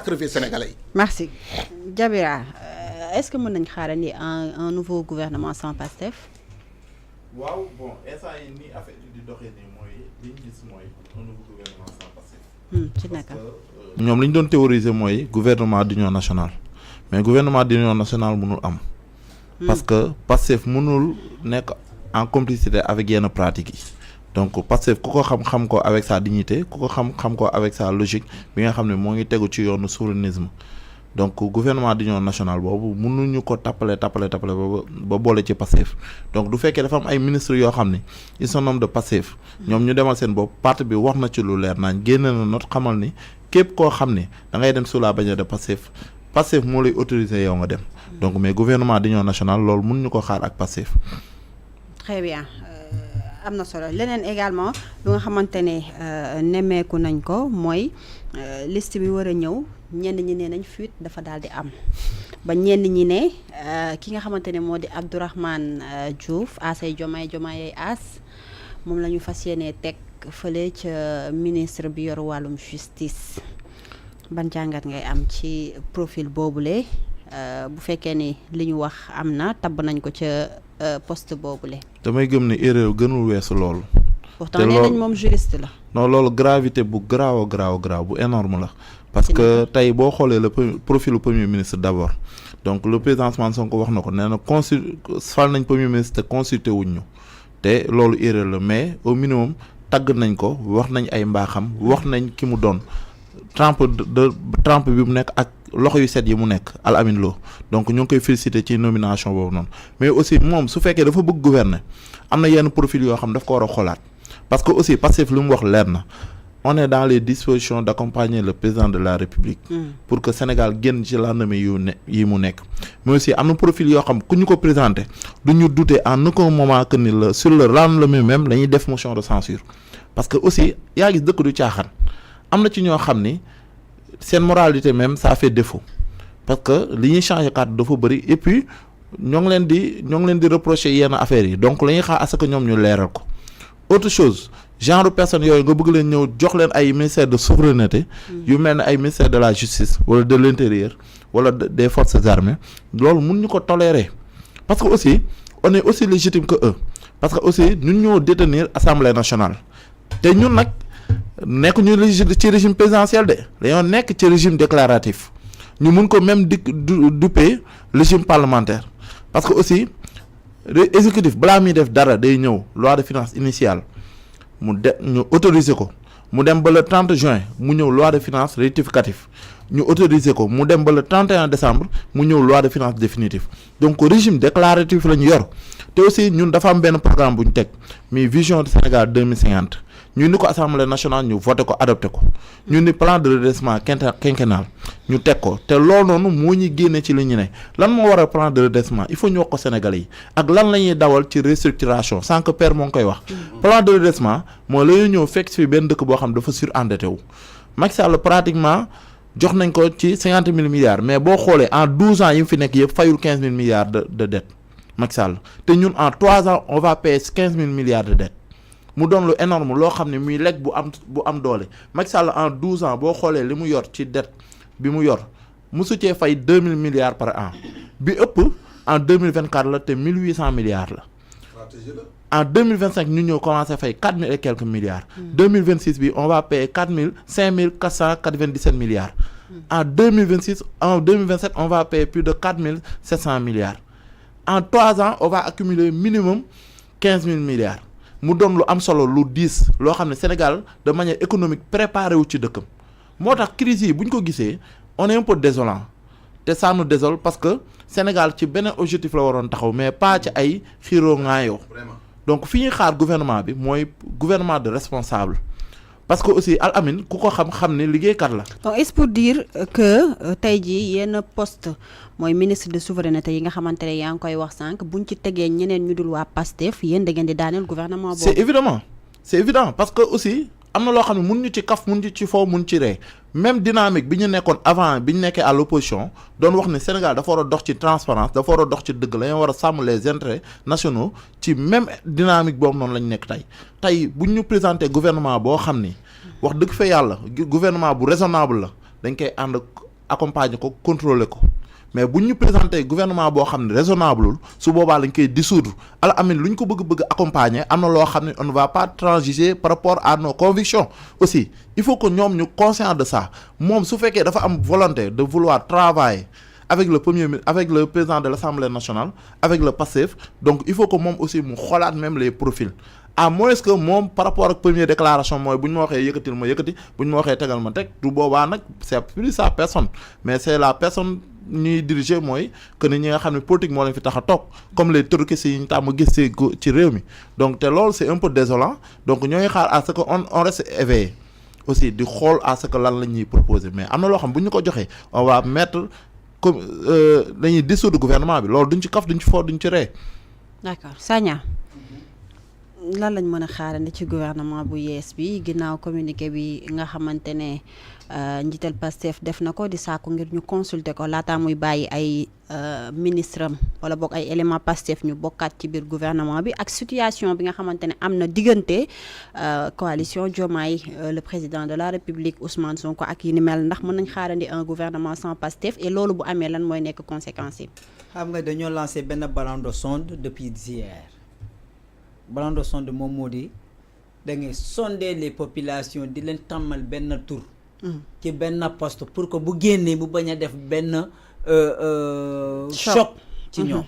sacrifier sénégalais. Merci Diabira, est-ce que mën nañ xaarandi un nouveau gouvernement sans Pastef? waaw bon instant yi nii affaire di doxee nii mooy li ñu gis mooy un nouveau gouvernement sans Pastef. ci naka ñoom li ñu doon théoriser mooy gouvernement d'union nationale mais gouvernement d'union nationale mënul am. parce que Pastef mënul nekk en complicité avec yenn pratiques yi. donc Pastef ku ko xam ko avec sa dignité ku ko xam ko avec sa logique bi nga xam ne moo ngi tegu ci yoonu souverainisme donc gouvernement d'union nationale boobu mënuñu ko tappale ba boole ci Pastef donc du fekkee dafa am ay ministres yoo xam ne ils sont membres de Pastef ñoom ñu demal seen bopp parti bi wax na ci lu leer naañ génne na note xamal ni képp koo xam ne da ngay dem sous la bannière de Pastef moo lay autoriser yow nga dem donc mais gouvernement d'union nationale loolu mënuñu ko xaar ak Pastef. Très bien. Am na solo leneen également lu nga xamante ne nemmeeku nañ ko mooy liste bi war a ñëw ñenn ñi ne nañ fuite dafa daal di am ba ñenn ñi ne ki nga xamante ne moo di Abdourahmane Diouf Asay Diomaye As moom la ñu fas yéenee teg fële ca ministre bi yor wàllum justice ban jàngat ngay am ci profil boobule bu fekkee ni li ñu wax am na tabb nañ ko ca poste boobule. damay gëm ne erreur gënul weesu loolu. pourtant nee nañ moom juriste la. non loolu gravité bu garaaw bu énorme la. parce que tey boo xoolee le profil du premier ministre d'abord donc le président Ousmane Sonko wax na ko nee na fal nañ premier ministre te consulté wuñ ñu te loolu erreur la mais au minimum tagg nañ ko wax nañ ay mbaaxam wax nañ ki mu doon trempe bi mu nekk ak. loxo yu set yi mu nekk Al Amin Lo donc ñu ngi koy féliciter ci nomination boobu noonu mais aussi moom su fekkee dafa bëgg gouverner am na yenn profil yoo xam daf ko war a xoolaat parce que aussi Pastef li mu wax leer na on est dans les dispositions d'accompagner le président de la République pour que Sénégal génn ci lendemain yi mu nekk mais aussi am na profil yoo xam ku ñu ko présenter du ñu douter en aucun moment que ni la sur le lendemain même la ñuy def motion de censure parce que aussi yaa gis dëkk du caaxaan am na ci ñoo xam ni seen moralité même ça fait défaut parce que li ñuy changer carte dafa bëri et puis ñoo ngi leen di reprocher yenn affaires yi donc la ñuy xaar à ce que ñoom ñu leeral ko autre chose genre personne yooyu nga bëgg leen ñëw jox leen ay ministère de souveraineté yu mel ne ay ministère de la justice wala de l'intérieur wala des forces armées loolu mun ñu ko tolérer parce que aussi on est aussi légitime que eux parce que aussi ñun ñoo détenir assemblée nationale te ñun nag nekk ñu ci régime présidentiel de dañoo nekk ci régime déclaratif ñu mun ko même duppee régime parlementaire parce que aussi exécutif balaa muy def dara day ñëw loi de finances initiale ñu autoriser ko mu dem ba le 30 juin mu ñëw loi de finances rectificatif ñu autoriser ko mu dem ba le 31 décembre mu ñëw loi de finances définitive donc régime déclaratif la ñu yor te aussi ñun dafa am benn programme bu ñu teg mi vision du Sénégal 2050 ñu ni ko assemblée nationale ñu voté ko adopté ko ñu ni plan de redressement quinquennal ñu teg ko te loolu noonu moo ñuy génne ci li ñu ne lan moo war a plan de redressement il faut ñu wax ko Sénégalais yi ak lan la ñuy dawal ci restructuration sans que père moo ngi koy wax plan de redressement moo la ñuy ñëw fekk fi benn dëkk boo xam dafa surendetté wu Macky Sall pratiquement jox nañ ko ci 50 000 milliards mais boo xoolee en 12 ans yi mu fi nekk yëpp fayul 15 000 milliards de dette Macky Sall te ñun en 3 ans on va payer 15 000 milliards de dette mu doon lu énorme loo xam ne muy lekk bu am doole Macky Sall en 12 ans boo xoolee li mu yor ci dette bi mu yor mosu cee fay 2000 milliards par an bi ëpp en 2024 la te 1800 milliards la. En 2025 ñu ñëw commencé fay 4000 et quelques milliards. 2026 bi on va payer 5497 milliards. En 2027 on va payer plus de 4700 milliards. En 3 ans on va accumuler minimum 15 000 milliards. mu doon lu am solo lu diis loo xam ne Sénégal de manière économique préparé wu ci dëkkam moo tax crise yi bu ñu ko gisee on est un peu désolant te ça nous désole parce que Sénégal ci beneen objectif la waroon taxaw mais pas ci ay xiiroo ŋaayoo donc fi ñuy xaar gouvernement bi mooy gouvernement de responsable parce que aussi Al Amin ku ko xam ne liggéeykat la. donc est-ce pour dire que tey jii yenn poste mooy ministre de souveraineté yi nga xamante ne yaa ngi koy wax sànq buñ ci tegee ñeneen ñu dul waa Pastef yéen da ngeen di daaneel gouvernement boobu. c'est évident parce que aussi am na loo xam ne mun ñu ci kaf mun ñu ci foo mun ci ree même dynamique bi ñu nekkoon avant bi ñu nekkee à l'opposition doon wax ne Sénégal dafa war a dox ci transparence dafa war a dox ci dëgg la ñu war a sàmm les intérêts nationaux ci même dynamique boobu noonu la ñu nekk tey bu ñu présenté gouvernement boo xam ni wax dëgg fa yàlla gouvernement bu raisonnable la dañ koy ànd accompagner ko contrôler ko mais bu ñu présenter gouvernement boo xam ne raisonnable su boobaa lañ koy dissoudre al amin lu ñu ko bëgg accompagner am na loo xam ne on ne va pas transiger par rapport à nos convictions aussi il faut que ñoom ñu conscient de ça moom su fekkee dafa am volonté de vouloir travailler avec le premier avec le président de l'Assemblée nationale avec le PASTEF donc il faut que moom aussi mu xoolaat même les profils à moins que moom par rapport ak première déclaration mooy bu ñu ma waxee yëkkatil ma yëkkati bu ñu ma waxee tegal ma teg du boobaa nag c'est plus sa personne mais c'est la personne ñuy diriger mooy que ni ñi nga xam ne politique moo leen fi tax a toog comme les turquistes yi ñu tàmm gis ci réew mi donc te loolu c'est un peu désolant donc ñooy xaar à ce que on reste éveillé aussi di xool à ce que lan la ñuy proposer mais am na loo xam bu ñu ko joxee on va mettre comme dañuy dissoudre gouvernement bi loolu duñ ci kaf duñ ci fort duñ ci ree. D'accord Sagna lan lañ mën a xaarandi ci gouvernement bu yees bi ginnaaw communiqué bi nga xamante ne njiital Pastef def na ko di saako ngir ñu consulter ko laataa muy bàyyi ay ministre am wala boog ay élément Pastef ñu bokkaat ci biir gouvernement bi ak situation bi nga xamante ne am na diggante coalition Diomaye le président de la République Ousmane Sonko ak yi ni mel ndax mën nañ xaarandi un gouvernement sans Pastef et loolu bu amee lan mooy nekk conséquences yi. xam nga dañoo lancé benn ballon de sonde depuis hier ballon de sonde moom moo di da ngay sonder les populations di leen tàmmal benn tour ci benn poste pour que bu génnee bu bañ a def benn choc ci ñoom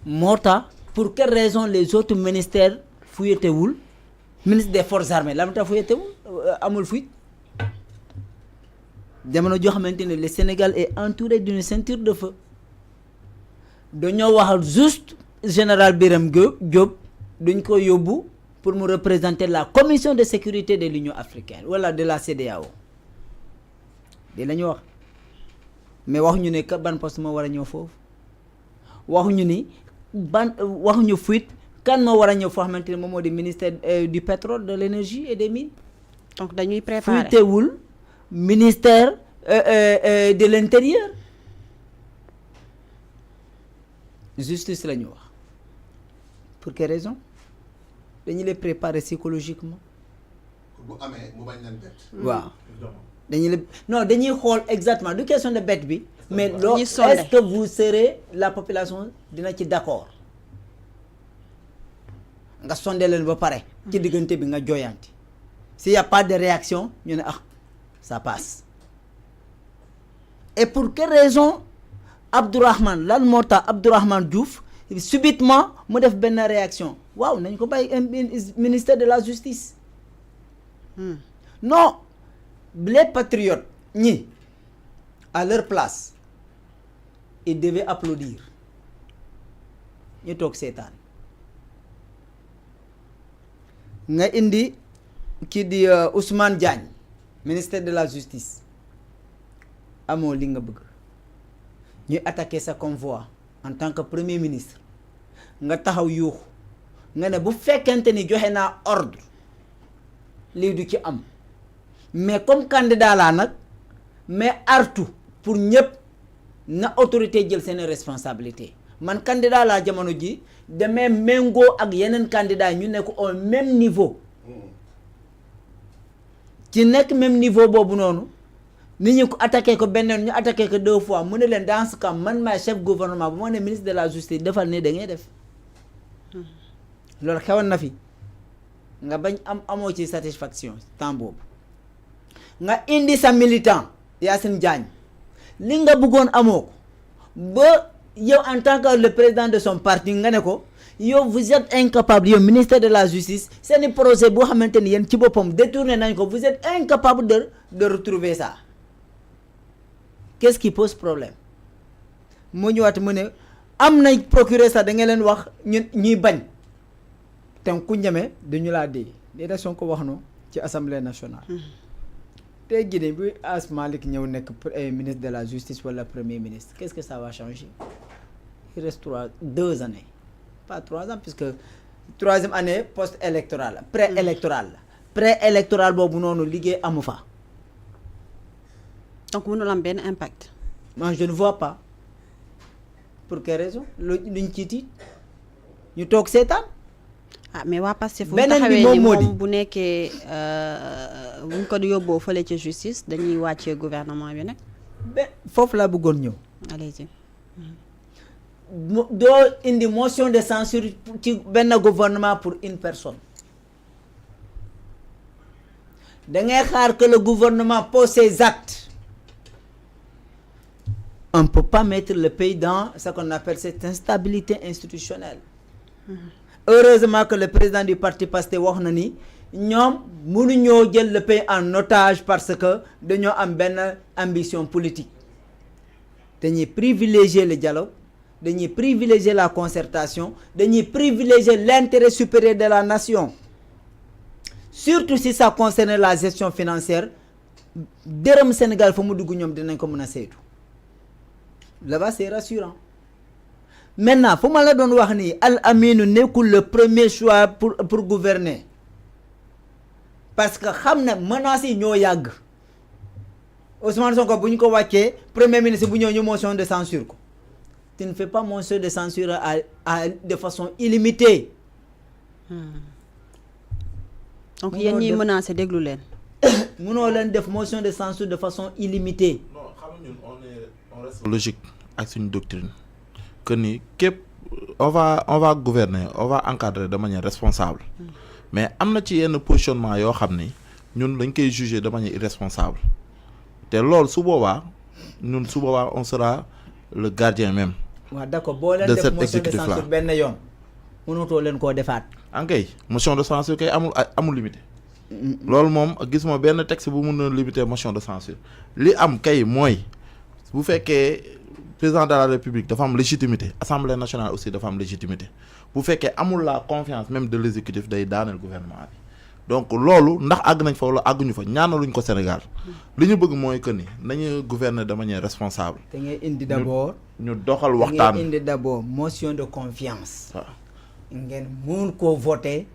moo tax pour quelle raison les autres ministères fuyetewul ministre des forces armées la ma tax fuyetewul amul fuite jamono joo xamante ne le Sénégal est entouré d'une ceinture de feu dañoo waxal juste général Birame Diop duñ ko yóbbu pour mu représenter la commission de sécurité de l'Union africaine wala de la CEDEAO di la ñu wax mais waxuñu ne ban poste moo war a ñëw foofu waxuñu ni waxuñu fuite kan moo war a ñëw foo xamante ne moom moo di ministère du pétrole de l'énergie et des mines. donc dañuy préparer fuitewul ministère de l'intérieur justice la ñu wax pour quelle raison dañu lay préparer psychologiquement. bu amee mu bañ leen bett. waaw dañuy xool exactement du question de bête bi. mais loolu est-ce que vous serez la population dina ci d'accord nga sondé leen ba pare. ci diggante bi nga jooyanti. s'il y a pas de réaction ñu ne ça passe. et pour quelle raison Abdourahmane lan moo tax Abdourahmane Diouf subitement mu def benn réaction waaw nañ ko bàyyi ministère de la justice. non les patriotes ñi à leur place ils devaient applaudir ñu toog seetaan nga indi kii di Ousmane Diagne ministère de la justice amoo li nga bëgg ñuy attaquer sa convoi en tant que premier ministre nga taxaw yuuxu nga ne bu fekkente ni joxe naa ordre lii du ci am mais comme candidat laa nag mais artu pour ñëpp na autorité jël seen responsabilité man candidat laa jamono ji demee méngoo ak yeneen candidat ñu nekk au même niveau ci nekk même niveau boobu noonu nit ñi ko attaqué ko benn ñu attaqué ko 2 fois mu ne leen dans ce cas man maay chef gouvernement bu ma ne ministre de la justice defal ne da ngay def loolu xewoon na fi nga bañ amoo ci satisfaction temps boobu nga indi sa militant Yacine Diagne li nga bëggoon amoo ko ba yow en tant que le président de son parti nga ne ko yow vous êtes incapable yow ministère de la justice seeni projet boo xamante ni yéen ci boppam détourné nañ ko vous êtes incapable de retrouver ça qu'est-ce qui pose problème mu ñëwaat mu ne am nañ procureur sax da nga leen wax ñuy bañ te ku ñeme dañu laa dee lii son ko wax no ci assemblée nationale tey jii de bu As Malick ñëw nekk ministre de la justice wala premier ministre qu'est-ce que ça va changer il reste 2 années pas 3 ans puisque 3e année post-électorale la pré-électoral boobu noonu liggéey amu fa. donc mënul am benn impact. moi je ne vois pas pour quelle raison luñ ci tiit ñu toog seetaan. mais waa Pastef beneen bi moom moo di bu nekkee buñ ko yóbboo fële ci justice dañuy wàccee gouvernement bi nag. ben foofu laa bëggoon ñëw. allez-y. doo indi motion de censure ci benn gouvernement pour une personne da ngay xaar que le gouvernement pose ses actes. On ne peut pas mettre le pays dans ce qu'on appelle cette instabilité institutionnelle. Heureusement que le président du parti Pastef wax na ni ñoom mënuñoo jël le pays en otage parce que dañoo am benn ambition politique dañuy privilégier le dialogue dañuy privilégier la concertation dañuy privilégier l'intérêt supérieur de la nation surtout si ça concerne la gestion financière dërëm Sénégal fa mu dugg ñoom dinañ ko mën a saytu là-bas c'est rassurant. Maintenant fu ma la doon wax ni Al Aminu nekkul le premier choix pour gouverner parce que xam na menaces yi ñoo yàgg Ousmane Sonko bu ñu ko wàccee premier ministre bu ñëw ñu motion de censure ko tu ne fais pas motion de censure de façon illimitée. donc yéen ñiy menacé déglu leen. mënoo leen def motion de censure de façon illimitée. non xam nga ñun on reste logique ak suñu doctrine. Que ni képp on va gouverner on va encadrer de manière responsable mais am na ci yenn positionnement yoo xam ni ñun dañ koy juger de manière irresponsable te loolu su boobaa ñun su boobaa on sera le gardien même. waaw d'accord boo leen def motion de censure benn yoon mënutoo leen koo defaat. ankay motion de censure kay amul limité. loolu moom gisuma benn texte bu mun a limiter motion de censure li am kay mooy bu fekkee. Président de la République dafa am légitimité Assemblée nationale aussi dafa am légitimité bu fekkee amul la confiance même de l'exécutif day daaneel gouvernement bi donc loolu ndax àgg nañ fa wala àgguñu fa ñaanaluñ ko Sénégal li ñu bëgg mooy que ni nañu gouverner de manière responsable. te ngay indi d'abord ñu doxal waxtaan ngay indi d'abord motion de confiance. ngeen mun koo voter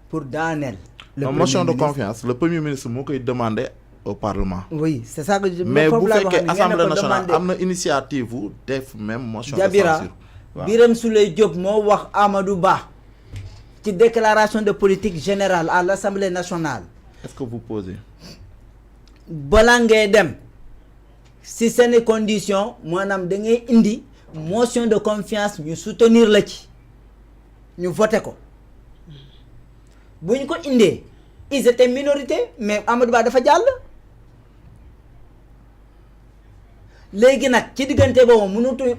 pour daaneel. motion de confiance le premier ministre moo koy demander. Au Parlement. Oui, c'est ça que je mais bu fekkee Assemblée nationale am na initiative bu def même motion de censure. Birame Souleye Diop moo wax Amadou Ba ci déclaration de politique générale à l'Assemblée nationale. Est-ce que vous posez? Balaa ngay dem si seeni conditions maanaam da ngay indi motion de confiance ñu soutenir la ci ñu voté ko bu ñu ko indee ils étaient minorité mais Amadou Ba dafa jàll. léegi nag ci diggante boobu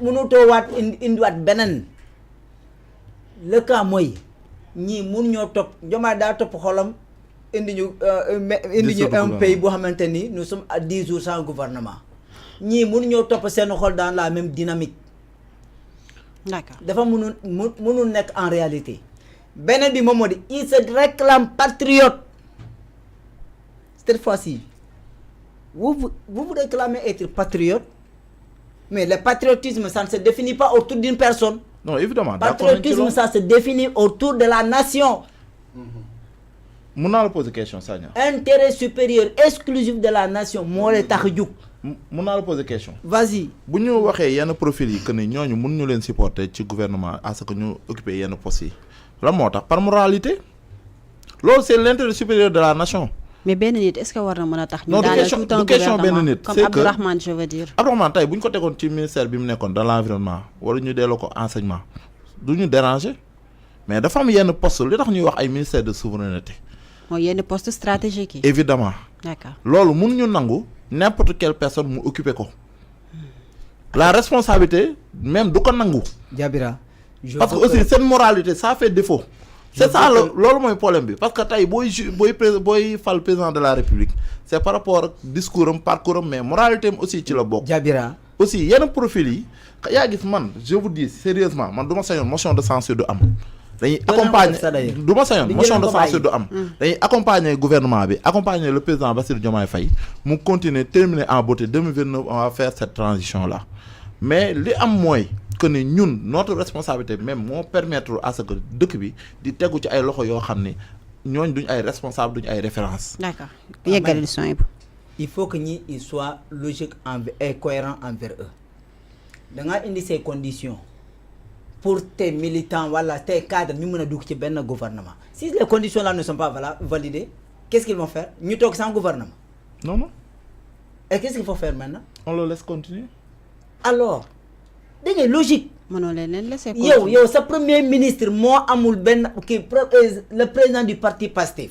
mënutoo waat indiwaat beneen le cas mooy ñii mun ñoo topp Diomaye daa topp xolam indi ñu un pays boo xamante ni nous sommes à 10 jours sans gouvernement ñii mun ñoo topp seen xol dans la même dynamique. D'accord. dafa mënul nekk en réalité beneen bi moom moo di il se réclame patriote cette fois-ci vous réclamez être patriote. Mais le patriotisme, ça ne se définit pas autour d'une personne. Non, évidemment. Patriotisme, ça se définit autour de la nation. Je vais poser une question, Sanya. Intérêt supérieur exclusif de la nation. Moi, je vais poser une question. Vas-y. Si nous avons un profil que nous pouvons supporter le gouvernement à ce que nous occupions un poste, par moralité, c'est l'intérêt supérieur de la nation. Mais ben nit est-ce que war na mën a tax ñu non daaneel tout un question benn gouvernement nit comme c'est que Abdourahmane je veux dire Abdourahmane tey bu ñu ko tegoon ci ministère bi mu nekkoon de l'environnement wala ñu delloo ko enseignement du ñu déranger mais dafa am yenn poste li tax ñuy wax ay ministère de souveraineté mooy yenn poste stratégique yi évidemment d'accord loolu mënuñu nangu n'importe quelle personne mu occuper ko la responsabilité même du ko nangu Diabira parce que aussi cette moralité ça fait défaut. C'est ça loolu mooy problème bi parce que tey booy fal président de la République c'est par rapport ak discours am parcours am mais moralité am aussi ci la bokk. Diabira aussi yenn profil yi yaa gis man je vous dis sérieusement man du ma sañoon motion de censure du am. dañuy accompagner du ma sañoon motion de censure du am. dañuy accompagner gouvernement bi accompagner le président Bassirou Diomaye Faye mu continuer terminer en beauté 2029 on va faire cette transition là mais li am mooy. que ni ñun notre responsabilité même moo permettre à ce que dëkk bi di tegu ci ay loxo yoo xam ni ñooñ duñ ay responsable duñ ay référence. D'accord yeggali son yi. Il faut que ñi il soit logique et cohérent envers eux da ngaa indi ces conditions pour tes militants wala tes cadres ñu mën a dugg ci benn gouvernement si les conditions là ne sont pas validées qu'est-ce qu'ils vont faire ñu toog sans gouvernement. non. Et qu'est-ce qu'il faut faire maintenant? On le laisse continuer. Alors, c'est logique. Yo, sa premier ministre, moi, le président du parti PASTEF.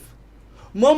Moi,